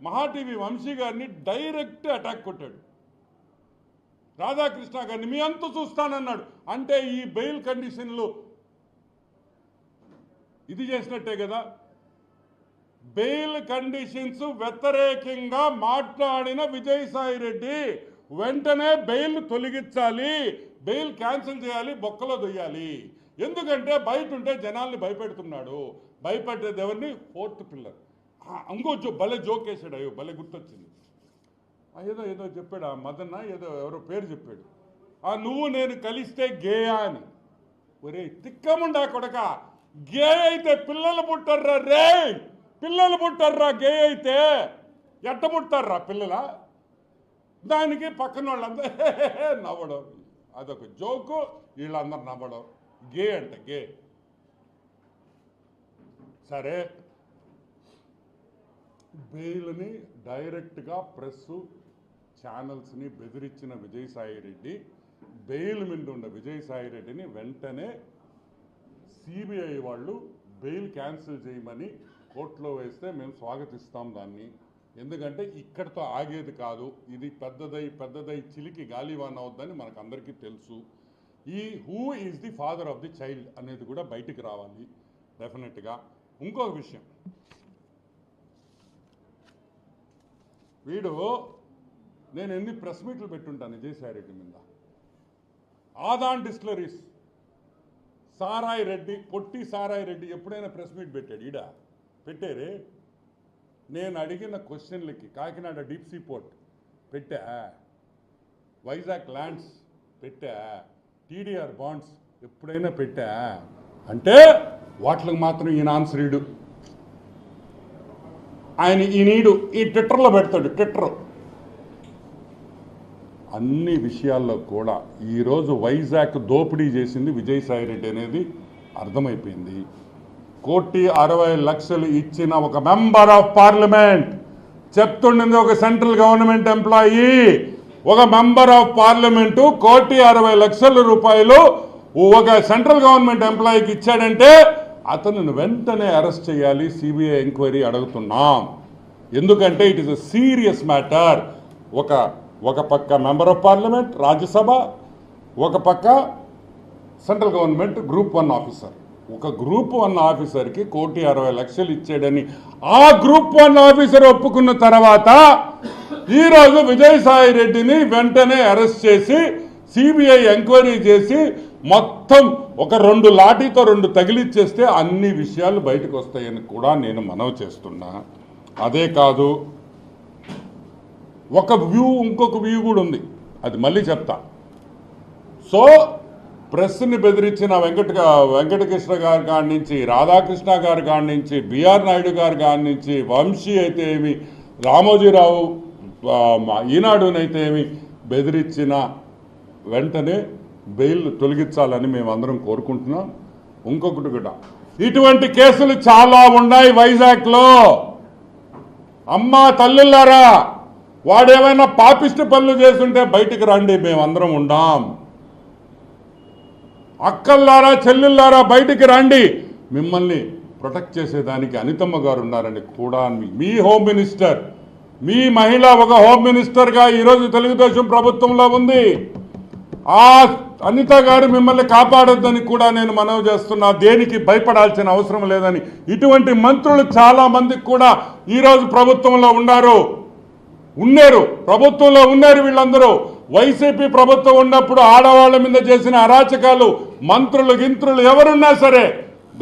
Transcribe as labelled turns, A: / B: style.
A: మహాటీవీ వంశీ గారిని direct attack కొట్టాడు. రాధాకృష్ణ గారిని మీ అంతు చూస్తానన్నాడు. అంటే ఈ బెయిల్ కండిషన్లు ఇది చేసినట్టే కదా. బెయిల్ కండిషన్స్ వ్యతిరేకంగా మాట్లాడిన విజయసాయి రెడ్డి వెంటనే బెయిల్ తొలగించాలి, బెయిల్ క్యాన్సిల్ చేయాలి, బొక్కలో దొయ్యాలి. ఎందుకంటే బయట ఉంటే జనాల్ని భయపెడుతున్నాడు. భయపడేది ఎవరిని? Fourth pillar. ఇంకో భలే జోక్ వేసాడు. అయ్యో భలే గుర్తొచ్చింది. ఏదో చెప్పాడు, ఆ మదన్న ఏదో ఎవరో పేరు చెప్పాడు. నువ్వు నేను కలిస్తే గేయా అని. ఒరే తిక్కముండా కొడక, గే అయితే పిల్లలు పుట్టారా రే, పిల్లలు పుట్టారా గే అయితే, ఎట్ట పుట్టారా పిల్లల? దానికి పక్కన వాళ్ళందరూ నవ్వడం, అదొక జోకు, వీళ్ళందరూ నవ్వడం. గే అంట గే. సరే, బెయిల్ని డైరెక్ట్గా ప్రెస్ ఛానల్స్ని బెదిరించిన విజయసాయి రెడ్డి, బెయిల్ మీద ఉన్న విజయసాయి రెడ్డిని వెంటనే సిబిఐ వాళ్ళు బెయిల్ క్యాన్సిల్ చేయమని కోర్టులో వేస్తే మేము స్వాగతిస్తాం దాన్ని. ఎందుకంటే ఇక్కడితో ఆగేది కాదు, ఇది పెద్దదై చిలికి గాలివాన్ అవుద్దని మనకు అందరికీ తెలుసు. ఈ who is the father of the child అనేది కూడా బయటికి రావాలి డెఫినెట్గా. ఇంకొక విషయం, వీడు నేను ఎన్ని ప్రెస్ మీట్లు పెట్టుంటాను విజయసాయి రెడ్డి మీద. ఆదాన్ డిస్టిలరీస్ సారాయి రెడ్డి, పొట్టి సారాయి రెడ్డి ఎప్పుడైనా ప్రెస్ మీట్ పెట్టాడు? ఈడ పెట్టారే. నేను అడిగిన క్వశ్చన్లకి కాకినాడ డీప్ సీ పోర్ట్ పెట్టా, వైజాగ్ ల్యాండ్స్ పెట్టా, టీడీఆర్ బాండ్స్ ఎప్పుడైనా పెట్టా అంటే వాటికి మాత్రం ఈయన ఆన్సర్ ఇడు. ఆయన ఈ ట్విట్టర్లో పెడతాడు. ట్విట్టర్ అన్ని విషయాల్లో కూడా ఈరోజు వైజాగ్ దోపిడీ చేసింది విజయసాయి రెడ్డి అనేది అర్థమైపోయింది. 1,60,00,000 ఇచ్చిన ఒక మెంబర్ ఆఫ్ పార్లమెంట్, చెప్తుండింది ఒక సెంట్రల్ గవర్నమెంట్ ఎంప్లాయీ, ఒక మెంబర్ ఆఫ్ పార్లమెంటు 1,60,00,000 రూపాయలు ఒక సెంట్రల్ గవర్నమెంట్ ఎంప్లాయీకి ఇచ్చాడంటే అతను వెంటనే అరెస్ట్ చేయాలి, సిబిఐ ఎంక్వైరీ అడుగుతున్నాం. ఎందుకంటే it is a serious matter. ఒక పక్క మెంబర్ ఆఫ్ పార్లమెంట్ రాజ్యసభ, ఒక పక్క సెంట్రల్ గవర్నమెంట్ గ్రూప్ 1 ఆఫీసర్. ఒక గ్రూప్ 1 ఆఫీసర్కి 1,60,00,000 ఇచ్చాడని ఆ గ్రూప్ 1 ఆఫీసర్ ఒప్పుకున్న తర్వాత ఈరోజు విజయసాయి రెడ్డిని వెంటనే అరెస్ట్ చేసి సిబిఐ ఎంక్వైరీ చేసి మొత్తం ఒక 2 లాఠీతో 2 తగిలిచ్చేస్తే అన్ని విషయాలు బయటకు వస్తాయని కూడా నేను మనవి చేస్తున్నా. అదే కాదు, ఒక వ్యూ, ఇంకొక వ్యూ కూడా ఉంది, అది మళ్ళీ చెప్తా. సో ప్రెస్ని బెదిరించిన వెంకటకృష్ణ గారి కాడి నుంచి, రాధాకృష్ణ గారి కాడి నుంచి, బిఆర్ నాయుడు గారి కాడి నుంచి, వంశీ అయితే ఏమి, రామోజీరావు ఈనాడునైతే ఏమి బెదిరించిన వెంటనే బెయిల్ తొలగించాలని మేమందరం కోరుకుంటున్నాం. ఇంకొకటి కూడా, ఇటువంటి కేసులు చాలా ఉన్నాయి వైజాగ్లో. అమ్మా తల్లులారా, వాడేమైనా పాపిష్టి పనులు చేస్తుంటే బయటికి రండి, మేమందరం ఉండాం. అక్కల్లారా చెల్లెల్లారా బయటికి రండి, మిమ్మల్ని ప్రొటెక్ట్ చేసేదానికి అనితమ్మ గారు ఉన్నారని కూడా మీ హోమ్ మినిస్టర్, మీ మహిళ ఒక హోమ్ మినిస్టర్గా ఈరోజు తెలుగుదేశం ప్రభుత్వంలో ఉంది. ఆ అనిత గారు మిమ్మల్ని కాపాడొద్దని కూడా నేను మనవి చేస్తున్నా. దేనికి భయపడాల్సిన అవసరం లేదని. ఇటువంటి మంత్రులు చాలా మందికి కూడా ఈరోజు ప్రభుత్వంలో ఉన్నారు, ప్రభుత్వంలో ఉన్నారు. వీళ్ళందరూ వైసీపీ ప్రభుత్వం ఉన్నప్పుడు ఆడవాళ్ల మీద చేసిన అరాచకాలు, మంత్రులు గింత్రులు ఎవరున్నా సరే